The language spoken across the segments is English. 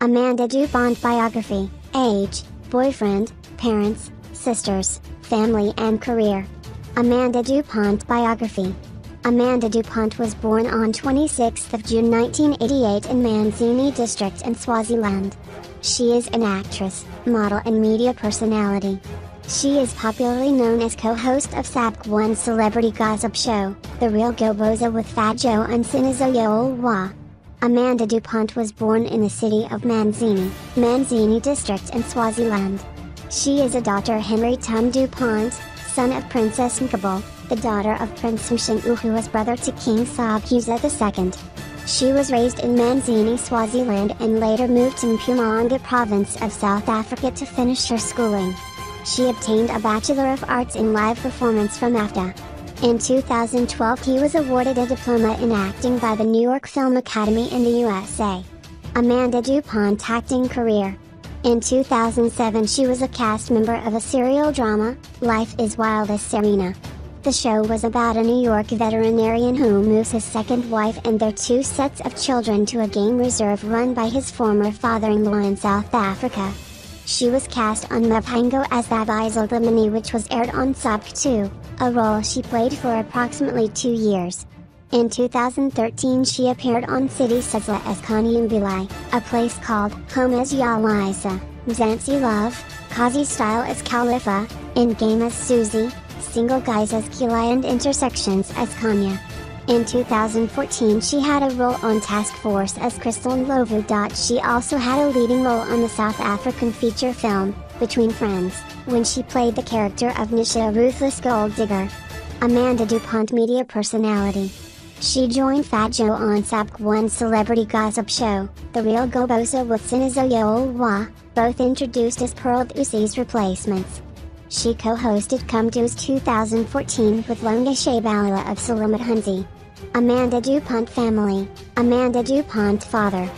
Amanda du-Pont biography, age, boyfriend, parents, sisters, family and career. Amanda du-Pont biography. Amanda du-Pont was born on 26 June 1988 in Manzini District in Swaziland. She is an actress, model and media personality. She is popularly known as co-host of SABC1's celebrity gossip show, The Real Goboza with Phat and Sinazo Yolwa. Amanda du-Pont was born in the city of Manzini District in Swaziland. She is a daughter Henry Tum du-Pont, son of Princess Nkabo, the daughter of Prince Mshingu who was brother to King SUBCRIBE II. She was raised in Manzini, Swaziland and later moved to Mpumalanga province of South Africa to finish her schooling. She obtained a Bachelor of Arts in Live Performance from AFDA. In 2012 he was awarded a diploma in acting by the New York Film Academy in the USA. Amanda du-Pont acting career. In 2007 she was a cast member of a serial drama, Life is Wild as Serena. The show was about a New York veterinarian who moves his second wife and their 2 sets of children to a game reserve run by his former father-in-law in South Africa. She was cast on Mavhango as Babizo Dlamini, which was aired on SUBC2, a role she played for approximately 2 years. In 2013 she appeared on City Sazla as Connie in Bilai, A Place Called Home as Yalisa, Mzansi Love, Kazi Style as Khalifa, In Game as Susie, Single Guys as Kila and Intersections as Kanya. In 2014 she had a role on Task Force as Crystal Ndlovu. She also had a leading role on the South African feature film, Between Friends, when she played the character of Nisha, a ruthless gold digger. Amanda du-Pont media personality. She joined Phat on SABC1's celebrity gossip show, The Real Goboza with Sinazo Yolwa, both introduced as Pearl Thusi's replacements. She co-hosted Kumdu's 2014 with Longa Shabalala of Salamat Hunzi. Amanda du-Pont family. Amanda du-Pont father.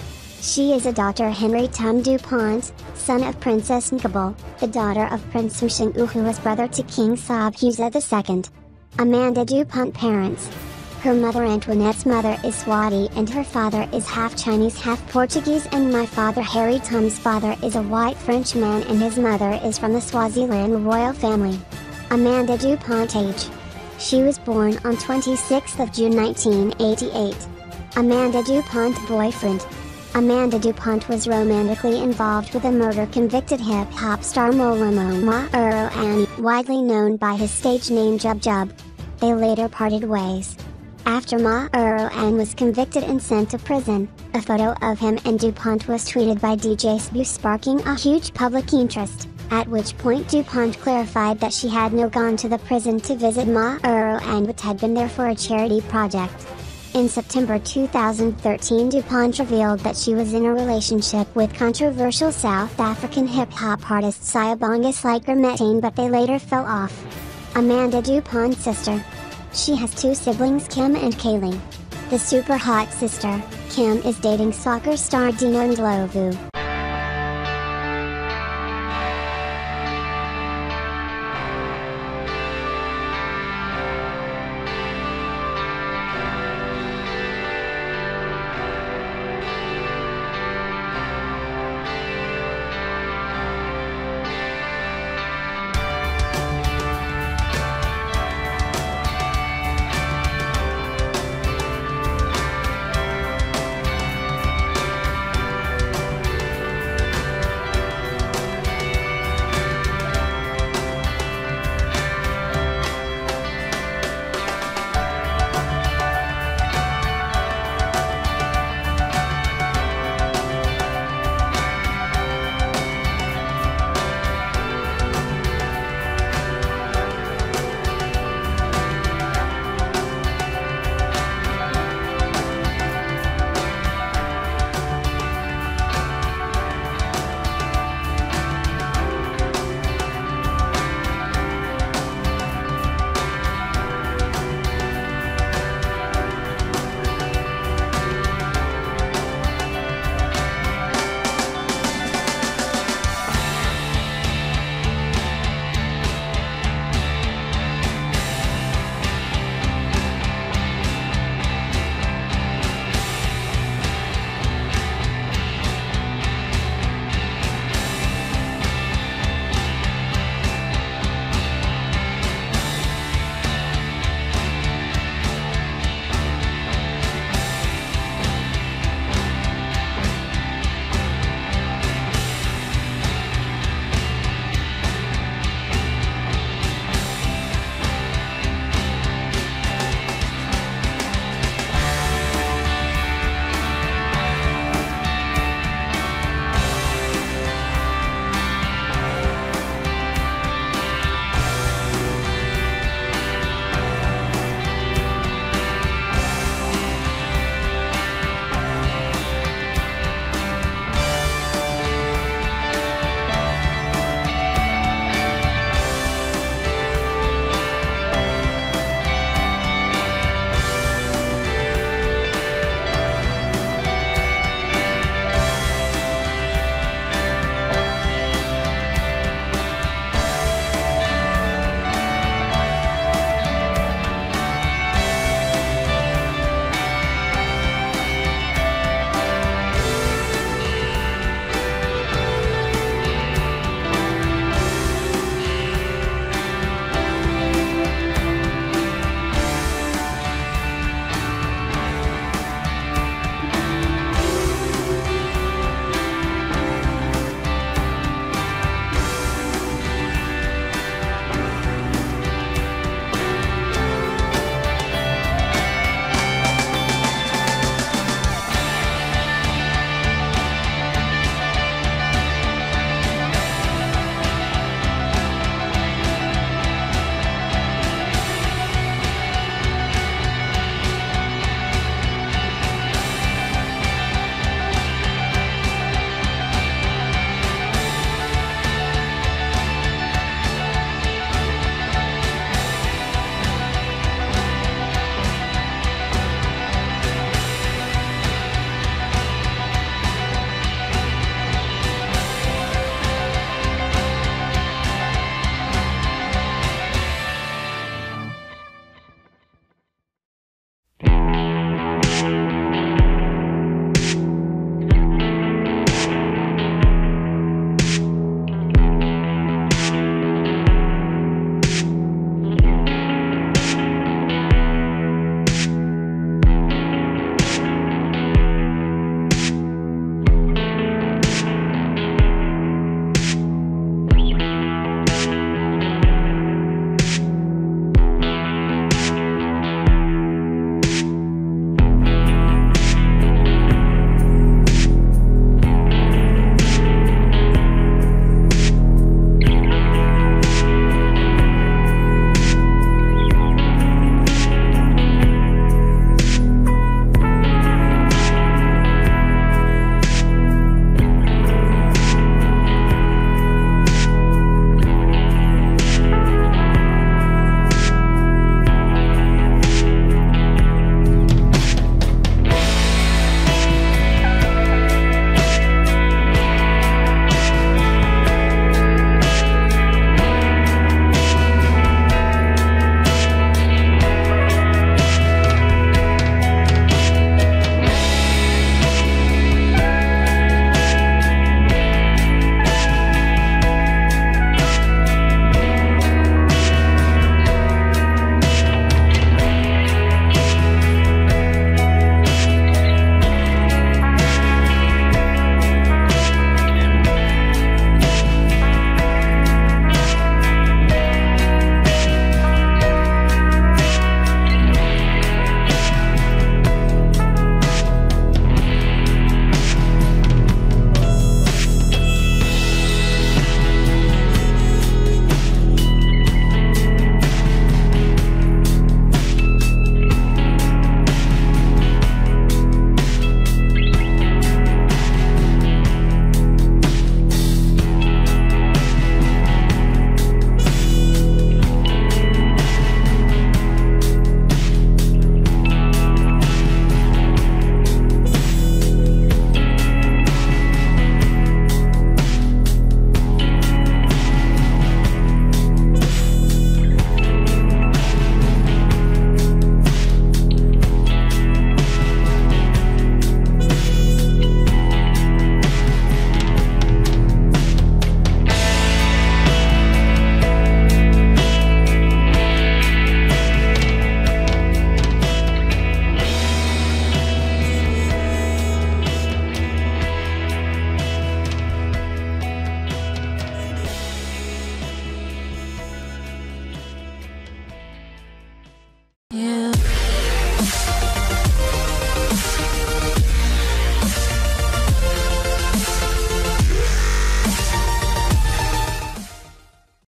She is a daughter Henry Tum du-Pont, son of Princess Nkabo, the daughter of Prince Mshingu who was brother to King SUBCRIBE II. Amanda du-Pont parents. Her mother Antoinette's mother is Swati and her father is half Chinese half Portuguese, and my father Harry Tum's father is a white Frenchman and his mother is from the Swaziland royal family. Amanda du-Pont age. She was born on 26 June 1988. Amanda du-Pont boyfriend. Amanda du-Pont was romantically involved with a murder-convicted hip-hop star Molamo Ma-Uro-Ani, widely known by his stage name Jub Jub. They later parted ways. After Ma-Uro-Ani was convicted and sent to prison, a photo of him and du-Pont was tweeted by DJ SABC, sparking a huge public interest, at which point du-Pont clarified that she had no gone to the prison to visit Ma-Uro-Ani but had been there for a charity project. In September 2013 du-Pont revealed that she was in a relationship with controversial South African hip-hop artist Siyabonga Sliker Metane, but they later fell off. Amanda du-Pont's sister. She has 2 siblings, Kim and Kaylee. The super hot sister, Kim, is dating soccer star Dino Ndlovu.